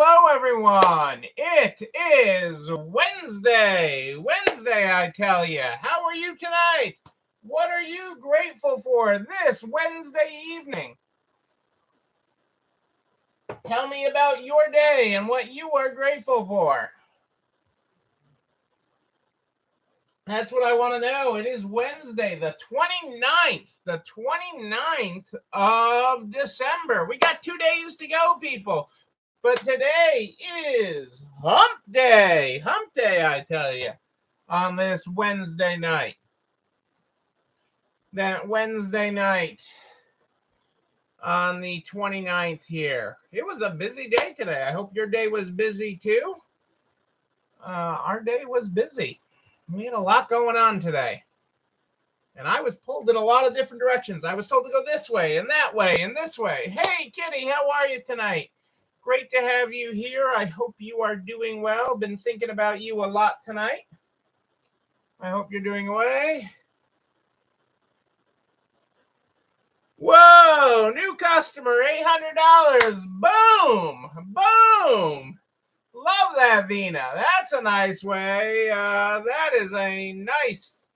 Hello, everyone. It is Wednesday. I tell you. How are you tonight? What are you grateful for this Wednesday evening? Tell me about your day and what you are grateful for. That's what I want to know. It is Wednesday, the 29th of December. We got 2 days to go, people. But today is Hump Day. Hump Day, I tell you, on this Wednesday night. That Wednesday night on the 29th here. It was a busy day today. I hope your day was busy too. Our day was busy. We had a lot going on today. And I was pulled in a lot of different directions. I was told to go this way and that way and this way. Hey, Kitty, how are you tonight? Great to have you here. I hope you are doing well. Been thinking about you a lot tonight. I hope you're doing away. Whoa, new customer, $800. Boom, boom. Love that, Vina. That's a nice way. That is a nice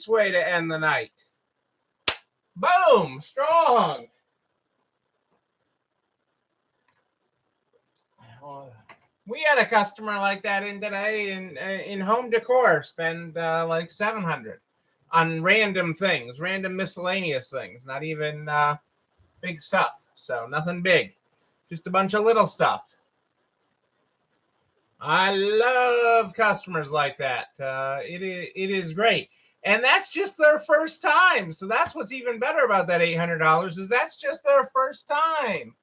way to end the night. Boom, strong. We had a customer like that in today in home decor, spend like $700 on random things, random miscellaneous things, not even big stuff. So nothing big, just a bunch of little stuff. I love customers like that. It is great. And that's just their first time. So that's what's even better about that $800 is that's just their first time.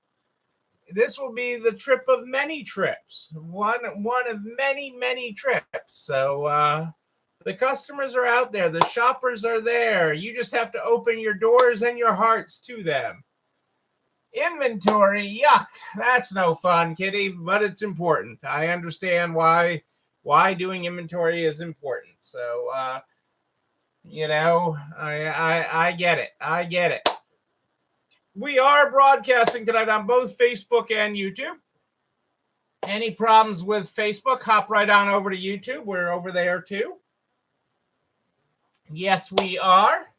This will be the trip of many trips, one of many trips. So the customers are out there, the shoppers are there. You just have to open your doors and your hearts to them. Inventory, yuck, that's no fun, Kitty, but it's important. I understand why doing inventory is important. So I get it. I get it. We are broadcasting tonight on both Facebook and YouTube. Any problems with Facebook, hop right on over to YouTube. We're over there too. Yes, we are.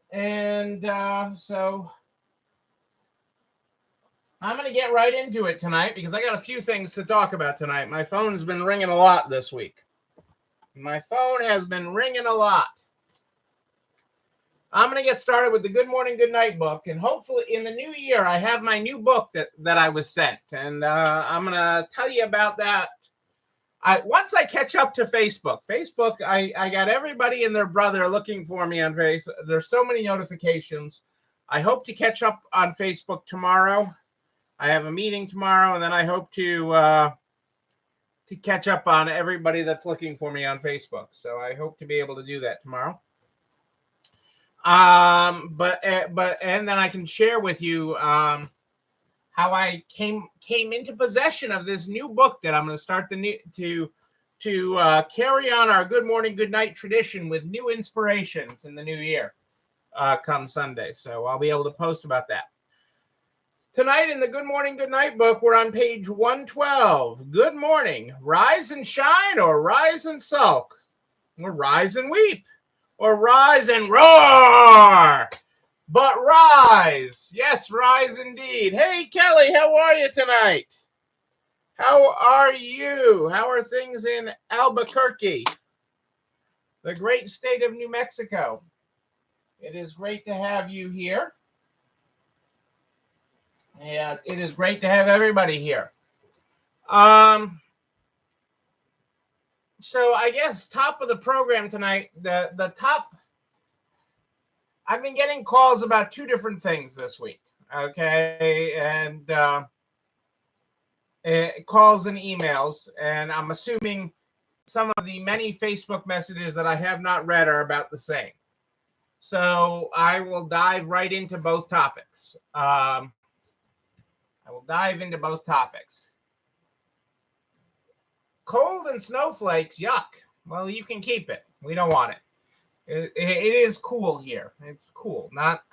And so I'm going to get right into it tonight because I got a few things to talk about tonight. My phone's been ringing a lot this week. My phone has been ringing a lot. I'm going to get started with the Good Morning, Good Night book. And hopefully in the new year, I have my new book that I was sent. And I'm going to tell you about that. Once I catch up to Facebook, I got everybody and their brother looking for me on Facebook. There's so many notifications. I hope to catch up on Facebook tomorrow. I have a meeting tomorrow, and then I hope to catch up on everybody that's looking for me on Facebook. So I hope to be able to do that tomorrow. But then I can share with you how I came into possession of this new book that I'm going to start to carry on our Good Morning, Good Night tradition with new inspirations in the new year come Sunday. So I'll be able to post about that. Tonight in the Good Morning, Good Night book, we're on page 112. Good morning. Rise and shine or rise and sulk or rise and weep. Or rise and roar, but rise. Yes, rise indeed. Hey, Kelly, how are you tonight? How are you? How are things in Albuquerque, the great state of New Mexico? It is great to have you here. Yeah, it is great to have everybody here. So I guess top of the program tonight, the top, I've been getting calls about two different things this week, okay, and calls and emails, and I'm assuming some of the many Facebook messages that I have not read are about the same. So I will dive right into both topics. Cold and snowflakes, yuck. Well, you can keep it. We don't want it. It is cool here. It's cool. Not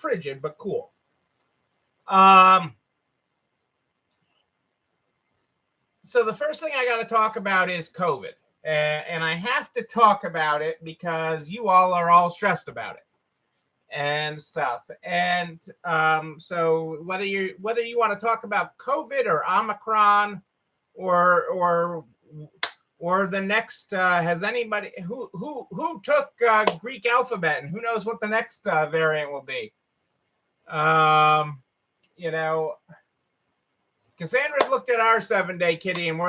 frigid, but cool. So the first thing I got to talk about is COVID. And I have to talk about it because you all are all stressed about it and stuff. And so whether you want to talk about COVID or Omicron or the next, has anybody who took Greek alphabet and who knows what the next variant will be? You know, Cassandra's looked at our 7-day, Kitty, and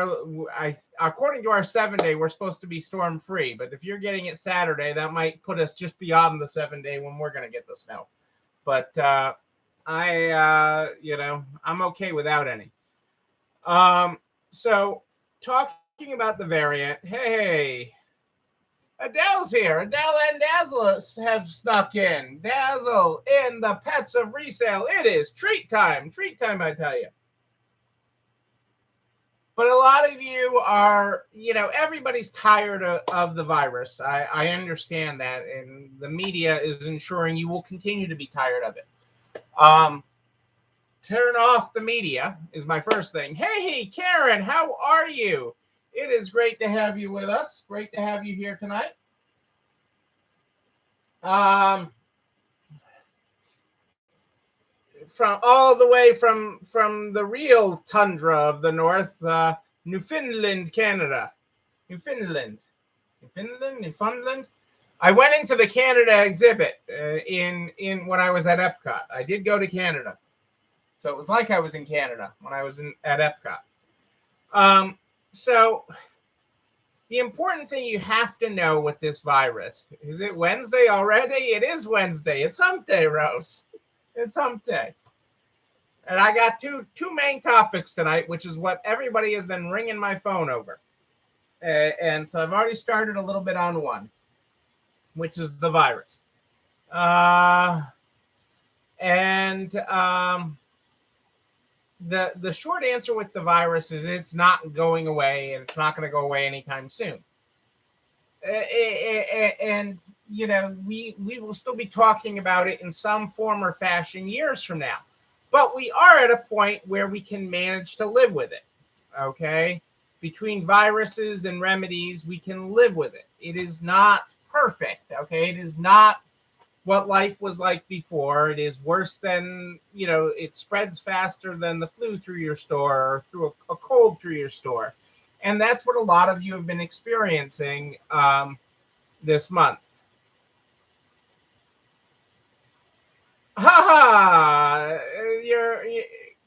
according to our 7-day, we're supposed to be storm free. But if you're getting it Saturday, that might put us just beyond the 7-day when we're going to get the snow. But I'm okay without any. So talking about the variant, hey, Adele's here. Adele and Dazzle have snuck in. Dazzle in the Pets of Resale. It is treat time. Treat time, I tell you. But a lot of you are, everybody's tired of the virus. I understand that. And the media is ensuring you will continue to be tired of it. Turn off the media is my first thing. Hey, Karen, how are you? It is great to have you with us. Great to have you here tonight. From all the way from the real tundra of the north, Newfoundland, Canada. Newfoundland. I went into the Canada exhibit in when I was at Epcot. I did go to Canada, so it was like I was in Canada when I was at Epcot. So the important thing you have to know with this virus, is it Wednesday already? It is Wednesday. It's hump day, Rose. It's hump day. And I got two main topics tonight, which is what everybody has been ringing my phone over. And so I've already started a little bit on one, which is the virus. The short answer with the virus is it's not going away, and it's not going to go away anytime soon. And we will still be talking about it in some form or fashion years from now. But we are at a point where we can manage to live with it, okay? Between viruses and remedies, we can live with it. It is not perfect, okay? It is not what life was like before. It is worse than, it spreads faster than the flu through your store or through a cold through your store. And that's what a lot of you have been experiencing this month.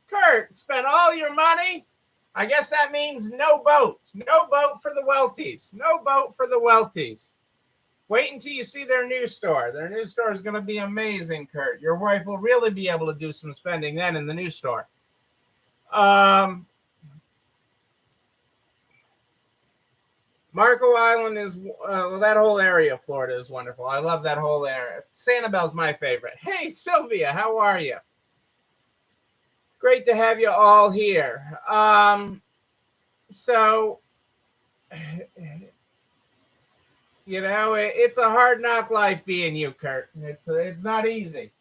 Kurt spent all your money. I guess that means no boat. No boat for the Welties. No boat for the Welties. Wait until you see their new store. Their new store is going to be amazing, Kurt. Your wife will really be able to do some spending then in the new store. Marco Island is, that whole area of Florida is wonderful. I love that whole area. Sanibel's my favorite. Hey, Sylvia, how are you? Great to have you all here. So, it's a hard knock life being you, Kurt. It's not easy.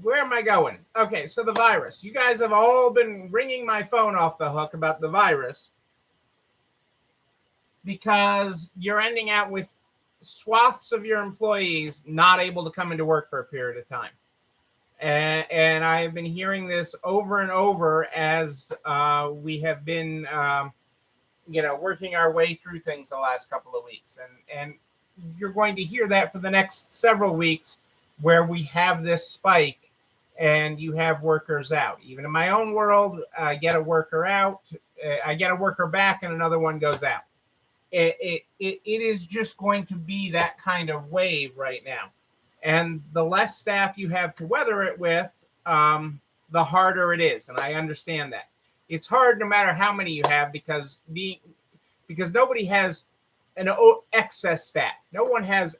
Where am I going? Okay, so the virus. You guys have all been ringing my phone off the hook about the virus because you're ending out with swaths of your employees not able to come into work for a period of time. And I've been hearing this over and over as we have been, working our way through things the last couple of weeks. And you're going to hear that for the next several weeks where we have this spike and you have workers out. Even in my own world, I get a worker out, I get a worker back, and another one goes out. It is just going to be that kind of wave right now. And the less staff you have to weather it with, the harder it is. And I understand that. It's hard no matter how many you have because nobody has an excess staff. No one has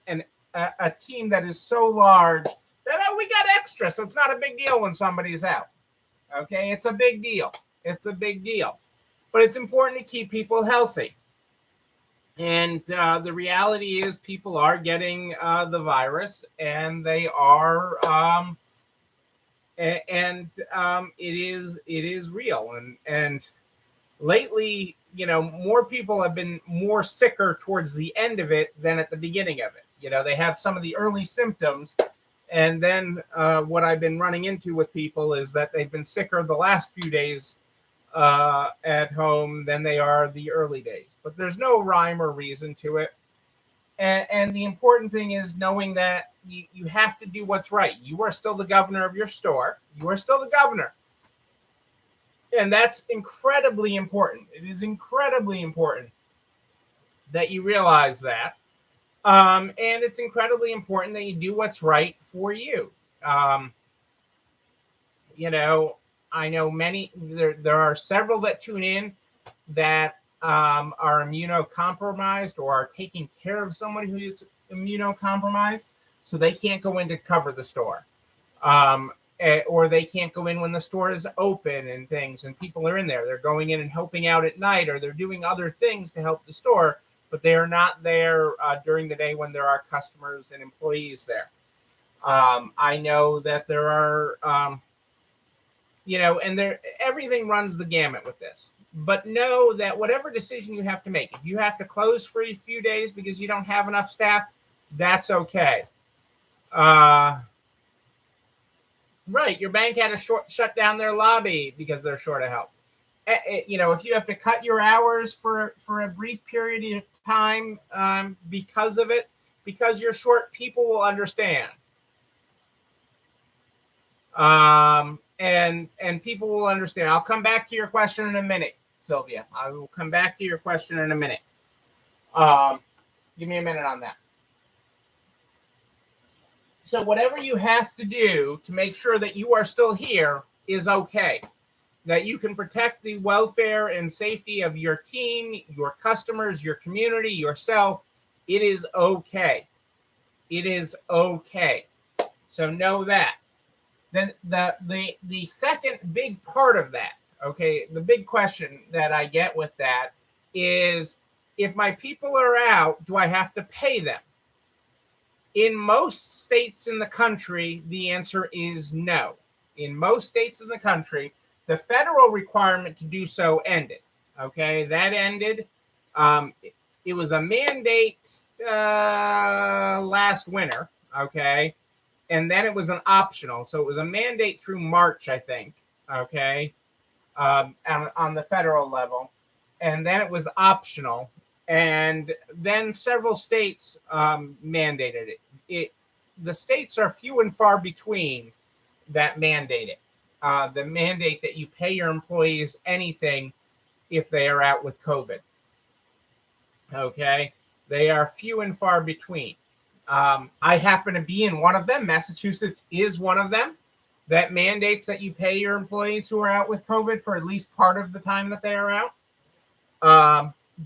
a team that is so large that we got extra. So it's not a big deal when somebody's out. Okay, it's a big deal. It's a big deal. But it's important to keep people healthy. And the reality is, people are getting the virus, and they are, it is real. And lately, more people have been more sicker towards the end of it than at the beginning of it. They have some of the early symptoms, and then what I've been running into with people is that they've been sicker the last few days at home than they are the early days. But there's no rhyme or reason to it. And the important thing is knowing that you have to do what's right. You are still the governor of your store. You are still the governor. And that's incredibly important. It is incredibly important that you realize that. And it's incredibly important that you do what's right for you. Um, you know, I know there are several that tune in that are immunocompromised or are taking care of someone who is immunocompromised, so they can't go in to cover the store. Or they can't go in when the store is open and things, and people are in there. They're going in and helping out at night, or they're doing other things to help the store, but they are not there during the day when there are customers and employees there. I know that there are, and everything runs the gamut with this. But know that whatever decision you have to make, if you have to close for a few days because you don't have enough staff, that's okay. Right, your bank had to shut down their lobby because they're short of help. If you have to cut your hours for a brief period of time because of it, because you're short, people will understand. And people will understand. I'll come back to your question in a minute, Sylvia. I will come back to your question in a minute. Give me a minute on that. So whatever you have to do to make sure that you are still here is okay. That you can protect the welfare and safety of your team, your customers, your community, yourself. It is okay. It is okay. So know that. Then the second big part of that, okay, the big question that I get with that is, if my people are out, do I have to pay them? In most states in the country, the answer is no. In most states in the country, the federal requirement to do so ended. Okay, that ended. It was a mandate last winter. Okay, and then it was an optional. So it was a mandate through March, I think. Okay, on the federal level, and then it was optional. And then several states mandated it. The states are few and far between that mandate it. The mandate that you pay your employees anything if they are out with COVID. Okay, they are few and far between. I happen to be in one of them. Massachusetts is one of them that mandates that you pay your employees who are out with COVID for at least part of the time that they are out.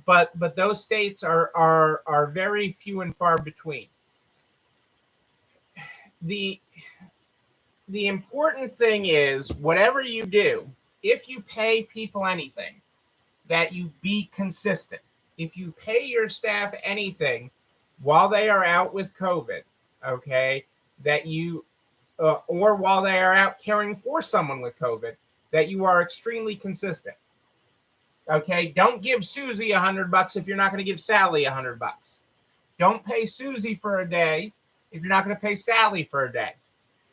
But those states are very few and far between. The important thing is, whatever you do, if you pay people anything, that you be consistent. If you pay your staff anything while they are out with COVID, okay, that you or while they are out caring for someone with COVID, that you are extremely consistent. Okay, don't give Susie $100 if you're not going to give Sally $100. Don't pay Susie for a day if you're not going to pay Sally for a day.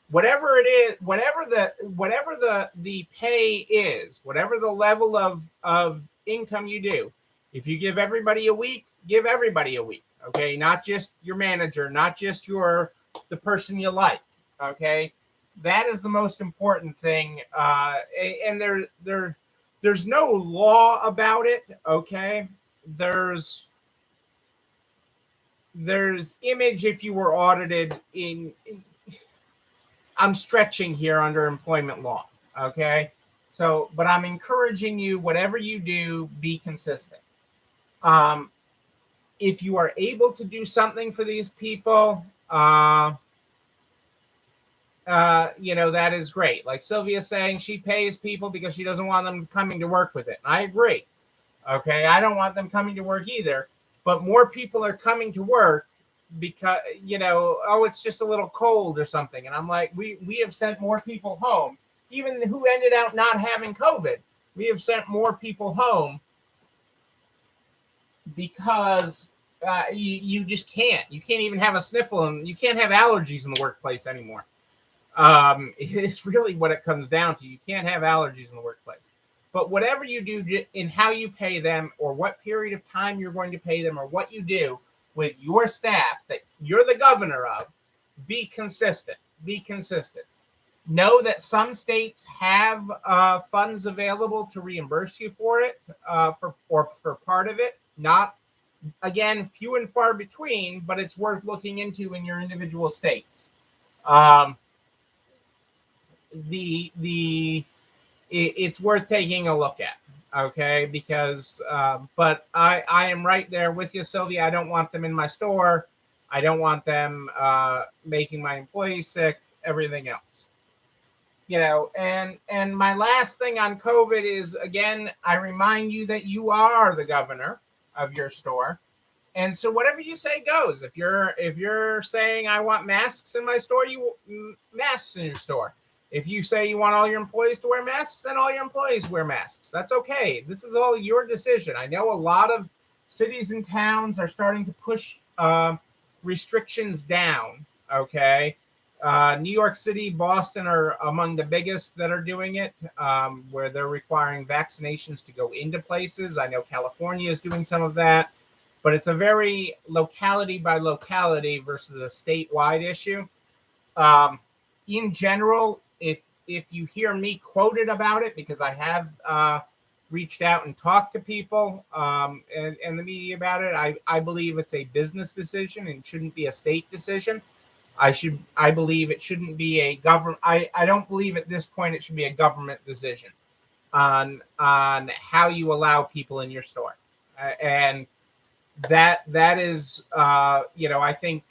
Whatever it is, whatever the pay is, whatever the level of income you do, if you give everybody a week, give everybody a week. Okay, not just your manager, not just the person you like. Okay, that is the most important thing. And there's no law about it. Okay, there's image if you were audited in I'm stretching here under employment law. Okay, so but I'm encouraging you, whatever you do, be consistent. If you are able to do something for these people, that is great. Like Sylvia's saying, she pays people because she doesn't want them coming to work with it. I agree. Okay, I don't want them coming to work either. but more people are coming to work because, oh, it's just a little cold or something. And I'm like, we have sent more people home, even who ended up not having COVID. We have sent more people home because you just can't. You can't even have a sniffle, and you can't have allergies in the workplace anymore. It's really what it comes down to. You can't have allergies in the workplace. But whatever you do in how you pay them, or what period of time you're going to pay them, or what you do with your staff that you're the governor of, be consistent. Be consistent. Know that some states have funds available to reimburse you for it, for part of it. Not, again, few and far between, but it's worth looking into in your individual states. It's worth taking a look at, okay? Because but I am right there with you, Sylvia. I don't want them in my store. I don't want them making my employees sick, everything else. And my last thing on COVID is, again, I remind you that you are the governor of your store. And so whatever you say goes. If you're saying I want masks in my store, you masks in your store. If you say you want all your employees to wear masks, then all your employees wear masks. That's okay. This is all your decision. I know a lot of cities and towns are starting to push restrictions down. Okay. New York City, Boston are among the biggest that are doing it, where they're requiring vaccinations to go into places. I know California is doing some of that, but it's a very locality by locality versus a statewide issue. In general, if you hear me quoted about it, because I have reached out and talked to people and the media about it, I believe it's a business decision and shouldn't be a state decision. I believe it shouldn't be a government. I don't believe at this point it should be a government decision on how you allow people in your store, and that is I think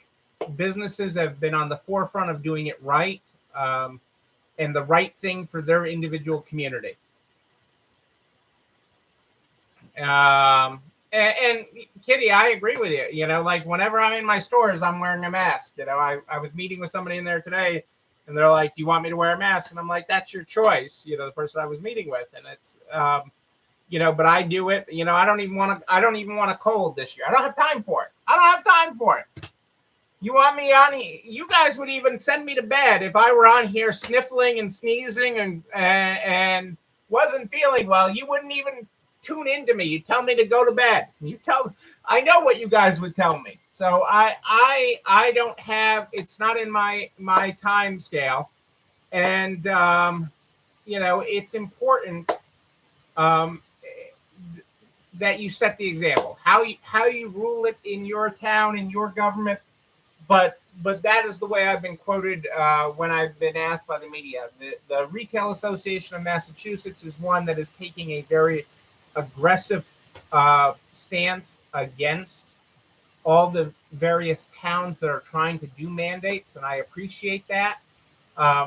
businesses have been on the forefront of doing it right, and the right thing for their individual community. And Kitty, I agree with you. Like whenever I'm in my stores, I'm wearing a mask. I was meeting with somebody in there today, and they're like, "Do you want me to wear a mask?" And I'm like, "That's your choice." The person I was meeting with, and it's, but I do it. I don't even want a cold this year. I don't have time for it. You want me on here? You guys would even send me to bed if I were on here sniffling and sneezing and wasn't feeling well. You wouldn't even tune into me. You tell me to go to bed. I know what you guys would tell me. So I don't have. It's not in my time scale, and it's important that you set the example. How you rule it in your town, in your government. But that is the way I've been quoted when I've been asked by the media. The Retail Association of Massachusetts is one that is taking a very aggressive stance against all the various towns that are trying to do mandates, and I appreciate that.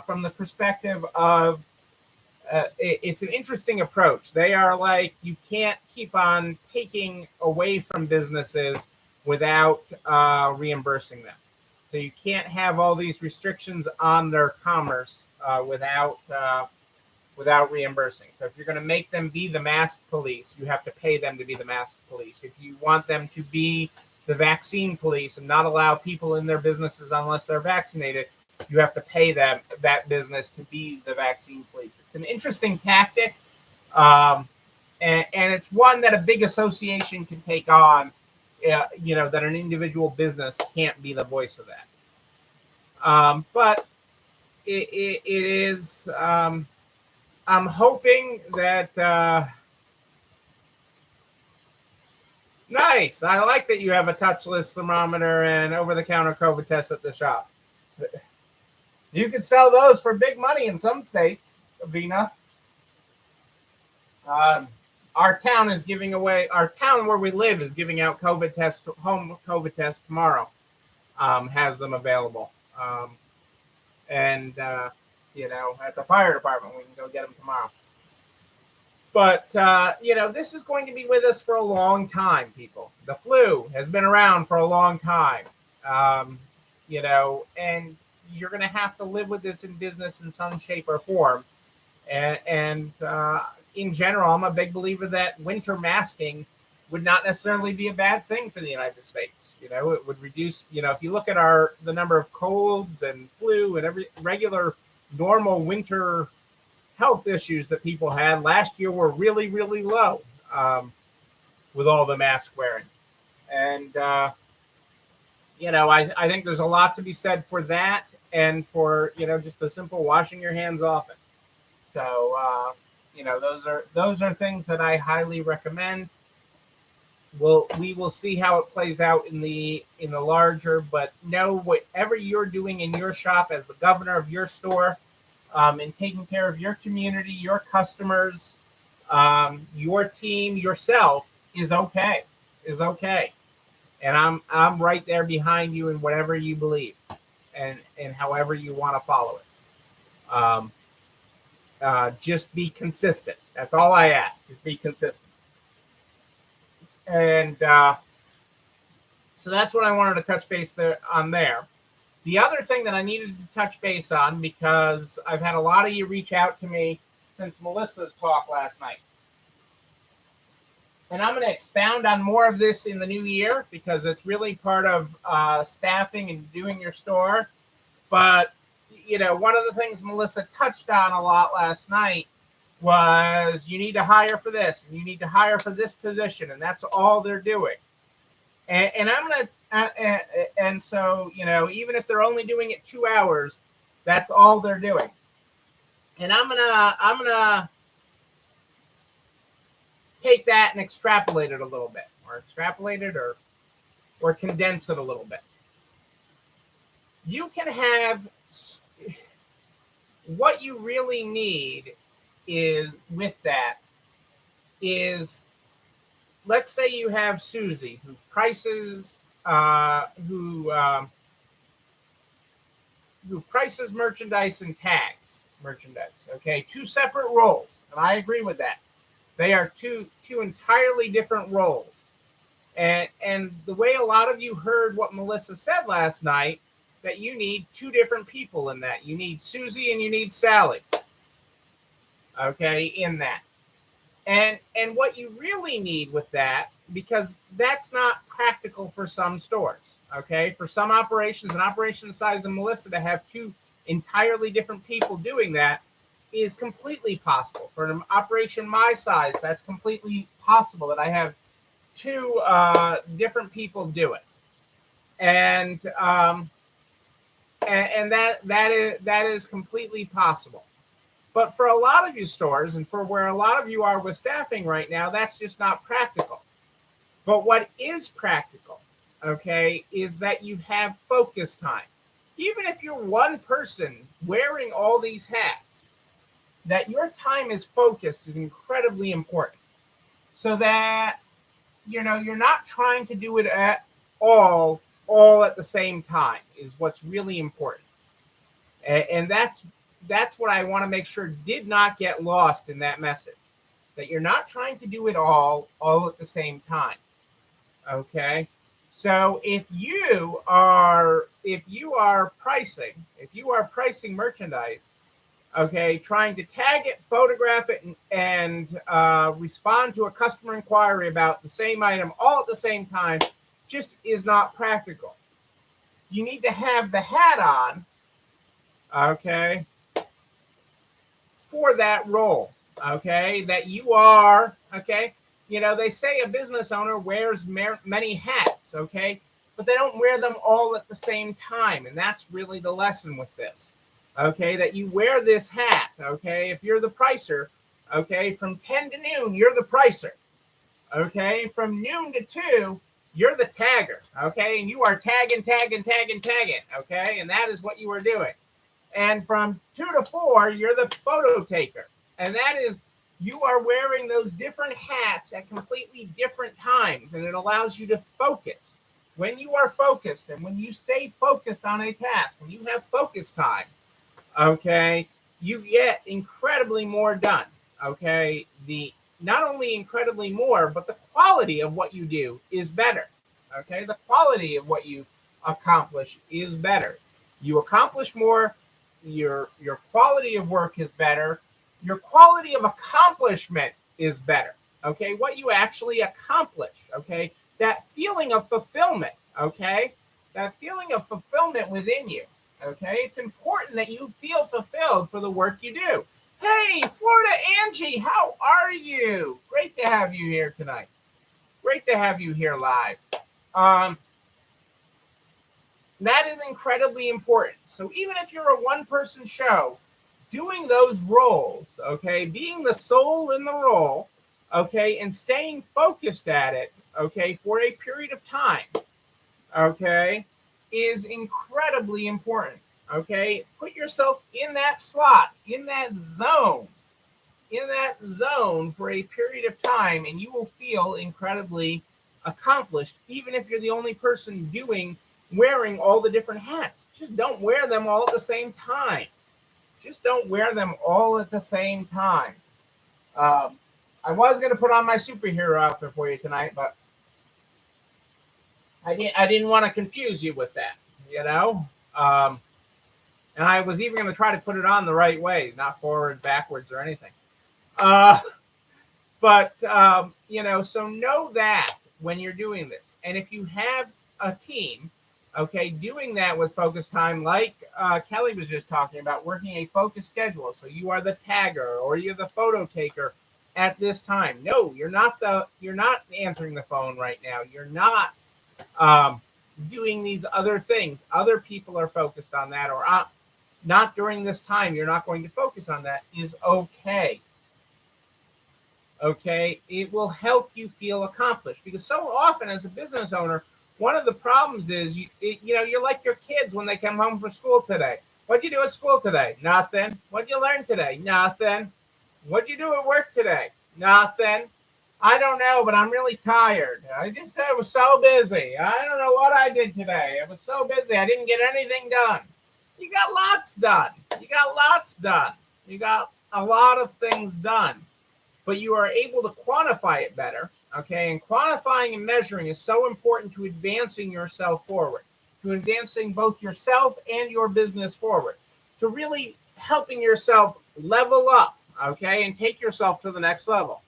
From the perspective of it's an interesting approach. They are like, you can't keep on taking away from businesses without reimbursing them. So you can't have all these restrictions on their commerce without reimbursing. So if you're going to make them be the mask police, you have to pay them to be the mask police. If you want them to be the vaccine police and not allow people in their businesses unless they're vaccinated, you have to pay them, that business, to be the vaccine police. It's an interesting tactic, and it's one that a big association can take on. That an individual business can't be the voice of that. But it is. I'm hoping that. Nice. I like that you have a touchless thermometer and over-the-counter COVID test at the shop. You could sell those for big money in some states, Avina. Our town where we live is giving out home COVID tests tomorrow. Has them available. And at the fire department, we can go get them tomorrow. But this is going to be with us for a long time, people. The flu has been around for a long time. um, and you're going to have to live with this in business in some shape or form. And in general, I'm a big believer that winter masking would not necessarily be a bad thing for the United States. It would reduce. If you look at the number of colds and flu and every regular normal winter health issues that people had last year were really, really low, with all the mask wearing. And I think there's a lot to be said for that, and for just the simple washing your hands often. So those are things that I highly recommend. We will see how it plays out in the larger, but know whatever you're doing in your shop as the governor of your store, and taking care of your community, your customers, your team, yourself is okay. Is okay. And I'm right there behind you in whatever you believe, and however you want to follow it. Just be consistent. That's all I ask. Just be consistent. And so that's what I wanted to touch base on there. The other thing that I needed to touch base on, because I've had a lot of you reach out to me since Melissa's talk last night. And I'm going to expound on more of this in the new year, because it's really part of staffing and doing your store. But, one of the things Melissa touched on a lot last night was you need to hire for this, and you need to hire for this position, and that's all they're doing. And I'm going to, and so, even if they're only doing it 2 hours, that's all they're doing. And I'm going to take that and extrapolate it a little bit, or condense it a little bit. You can have what you really need is with that is, let's say you have Susie who prices merchandise and tags merchandise. Okay, two separate roles, and I agree with that. They are two entirely different roles. And the way a lot of you heard what Melissa said last night, that you need two different people in that. You need Susie and you need Sally. Okay, in that. And what you really need with that, because that's not practical for some stores. Okay, for some operations, an operation the size of Melissa, to have two entirely different people doing that is completely possible. For an operation my size, that's completely possible that I have two different people do it. And that is completely possible. But for a lot of you stores, and for where a lot of you are with staffing right now, that's just not practical. But what is practical, okay, is that you have focus time. Even if you're one person wearing all these hats, that your time is focused is incredibly important. So that, you're not trying to do it at all at the same time is what's really important. And that's what I want to make sure did not get lost in that message, that you're not trying to do it all at the same time. Okay. So if you are pricing merchandise, okay, trying to tag it, photograph it, and respond to a customer inquiry about the same item all at the same time just is not practical. You need to have the hat on, okay, for that role, okay, that you are, okay. They say a business owner wears many hats, okay, but they don't wear them all at the same time. And that's really the lesson with this, okay, that you wear this hat, okay. If you're the pricer, okay, from 10 to noon, you're the pricer, okay. From noon to 2, you're the tagger, okay, and you are tagging, okay, and that is what you are doing. And from 2 to 4, you're the photo taker, and that is, you are wearing those different hats at completely different times, and it allows you to focus. When you are focused, and when you stay focused on a task, when you have focus time, okay, you get incredibly more done, okay. not only incredibly more, but the quality of what you do is better. Okay, the quality of what you accomplish is better. You accomplish more. Your quality of work is better. Your quality of accomplishment is better. Okay, what you actually accomplish. Okay, that feeling of fulfillment. Okay, that feeling of fulfillment within you. Okay, it's important that you feel fulfilled for the work you do. Hey, Florida Angie, how are you? Great to have you here tonight. Great to have you here live. Um, that is incredibly important. So even if you're a one-person show, doing those roles, okay, being the soul in the role, okay, and staying focused at it, okay, for a period of time, okay, is incredibly important. Okay, put yourself in that slot, in that zone for a period of time, and you will feel incredibly accomplished, even if you're the only person wearing all the different hats. Just don't wear them all at the same time. Just don't wear them all at the same time. Um, I was going to put on my superhero outfit for you tonight, but I didn't want to confuse you with that, you know. And I was even going to try to put it on the right way, not forward, backwards, or anything. Uh, but so know that when you're doing this, and if you have a team, okay, doing that with focus time, like Kelly was just talking about, working a focus schedule. So you are the tagger or you're the photo taker at this time. No, you're not answering the phone right now. You're not um, doing these other things. Other people are focused on that, or not during this time. You're not going to focus on that. Is okay. Okay, it will help you feel accomplished, because so often as a business owner, one of the problems is you're like your kids when they come home from school today. What'd you do at school today? Nothing. What'd you learn today? Nothing. What'd you do at work today? Nothing. I don't know, but I'm really tired. I was so busy. I don't know what I did today. I was so busy. I didn't get anything done. You got lots done. You got lots done. You got a lot of things done, but you are able to quantify it better. Okay, and quantifying and measuring is so important to advancing yourself forward, to advancing both yourself and your business forward, to really helping yourself level up, okay, and take yourself to the next level.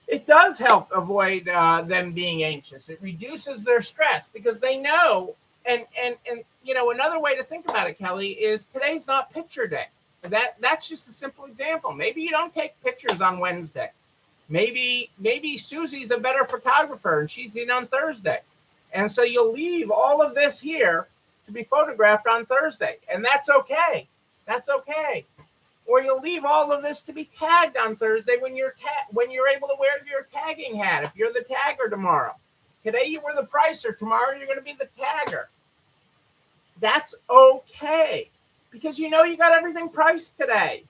It does help avoid them being anxious. It reduces their stress because they know. And another way to think about it, Kelly, is today's not picture day. That's just a simple example. Maybe you don't take pictures on Wednesday. Maybe Susie's a better photographer and she's in on Thursday. And so you'll leave all of this here to be photographed on Thursday. And that's okay. That's okay. Or you'll leave all of this to be tagged on Thursday when you're able to wear your tagging hat. If you're the tagger tomorrow, today you were the pricer, tomorrow you're going to be the tagger. That's okay, because you got everything priced today.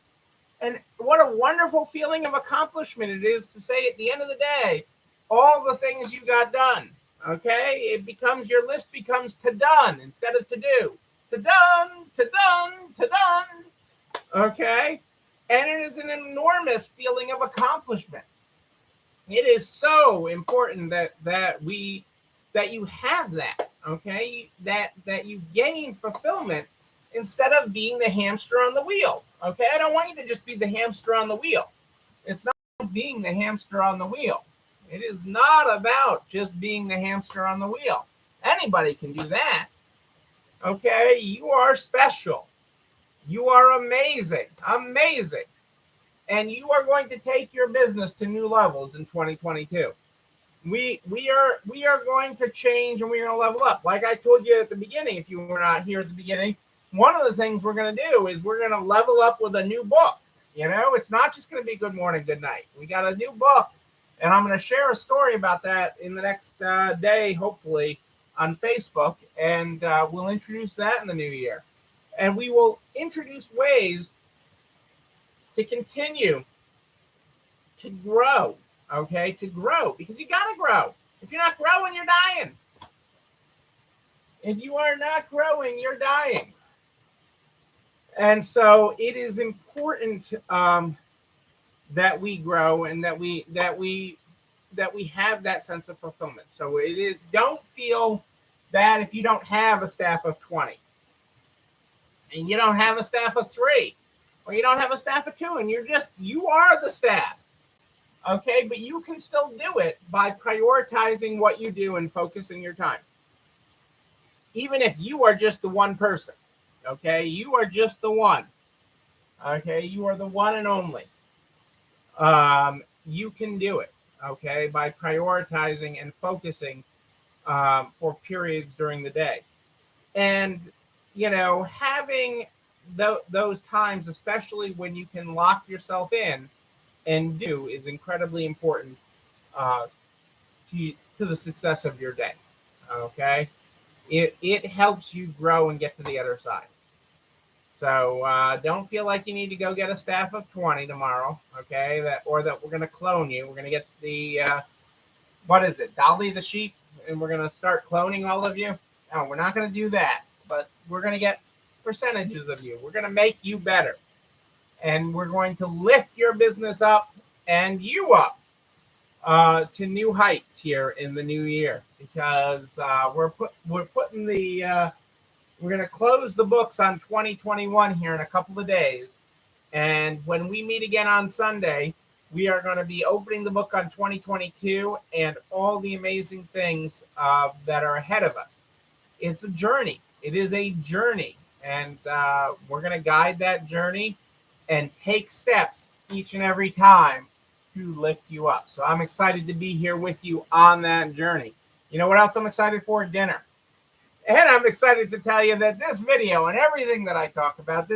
And what a wonderful feeling of accomplishment it is to say at the end of the day, all the things you got done. Okay, your list becomes to done instead of to do. To done, to done, to done. Okay, and it is an enormous feeling of accomplishment. It is so important that you have that. Okay, that you gain fulfillment instead of being the hamster on the wheel. Okay, I don't want you to just be the hamster on the wheel. It's not being the hamster on the wheel. It is not about just being the hamster on the wheel. Anybody can do that. Okay, you are special. You are amazing, amazing. And you are going to take your business to new levels in 2022. We are going to change, and we're going to level up. Like I told you at the beginning, if you were not here at the beginning, one of the things we're going to do is we're going to level up with a new book. It's not just going to be Good Morning, Good Night. We got a new book, and I'm going to share a story about that in the next day, hopefully, on Facebook, and we'll introduce that in the new year. And we will introduce ways to continue to grow, okay? To grow, because you got to grow. If you're not growing, you're dying. If you are not growing, you're dying. And so it is important that we grow and that we have that sense of fulfillment. So it is, don't feel bad if you don't have a staff of 20 and you don't have a staff of 3 or you don't have a staff of 2 and you are the staff. Okay, but you can still do it by prioritizing what you do and focusing your time. Even if you are just the one person, okay, you are just the one. Okay, you are the one and only. You can do it, okay, by prioritizing and focusing for periods during the day. And, having those times, especially when you can lock yourself in and do, is incredibly important to the success of your day, okay? It helps you grow and get to the other side. So don't feel like you need to go get a staff of 20 tomorrow, okay? That we're going to clone you. We're going to get the what is it, Dolly the sheep, and we're going to start cloning all of you. No, we're not going to do that, but we're going to get percentages of you. We're going to make you better, and we're going to lift your business up and you up to new heights here in the new year, because we're putting the we're going to close the books on 2021 here in a couple of days. And when we meet again on Sunday, we are going to be opening the book on 2022 and all the amazing things that are ahead of us. It's a journey. It is a journey. And we're going to guide that journey and take steps each and every time to lift you up. So I'm excited to be here with you on that journey. You know what else I'm excited for? Dinner. And I'm excited to tell you that this video and everything that I talk about,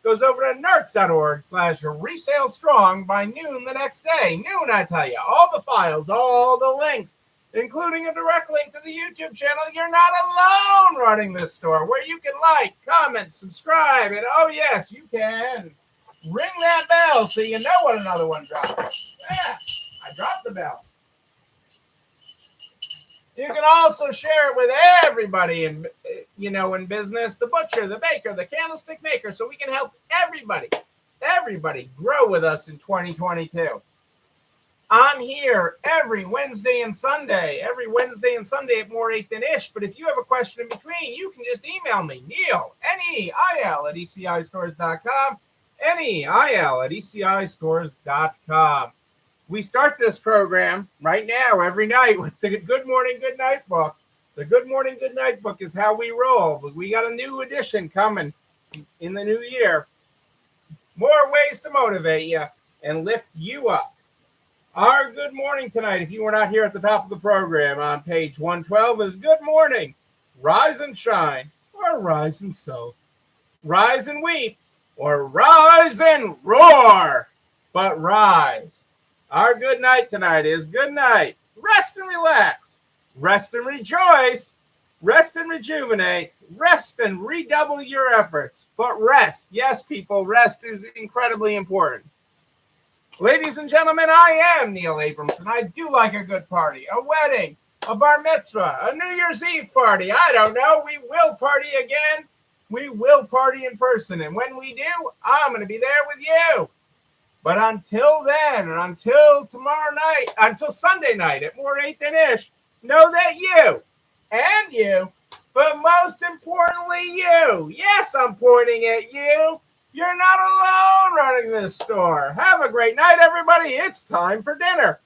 goes over to nerds.org/resale strong by noon the next day. Noon, I tell you, all the files, all the links, including a direct link to the YouTube channel. You're not alone running this store, where you can like, comment, subscribe, and oh yes, you can ring that bell so you know when another one drops. Yeah, I dropped the bell. You can also share it with everybody in business, the butcher, the baker, the candlestick maker, so we can help everybody grow with us in 2022. I'm here every Wednesday and Sunday at more 8 than ish. But if you have a question in between, you can just email me, Neil, Neil at ECIstores.com, Neil@ECIstores.com. We start this program right now every night with the Good Morning, Good Night book. The Good Morning, Good Night book is how we roll. But we got a new edition coming in the new year. More ways to motivate you and lift you up. Our good morning tonight, if you were not here at the top of the program on page 112, is good morning. Rise and shine, or rise and sow. Rise and weep, or rise and roar. But rise. Our good night tonight is good night. Rest and relax. Rest and rejoice. Rest and rejuvenate. Rest and redouble your efforts. But rest. Yes, people, rest is incredibly important. Ladies and gentlemen, I am Neil Abramson. I do like a good party, a wedding, a bar mitzvah, a New Year's Eve party. I don't know. We will party again. We will party in person. And when we do, I'm going to be there with you. But until then, and until tomorrow night, until Sunday night at more 8 than ish, know that you, but most importantly you, yes, I'm pointing at you, you're not alone running this store. Have a great night, everybody. It's time for dinner.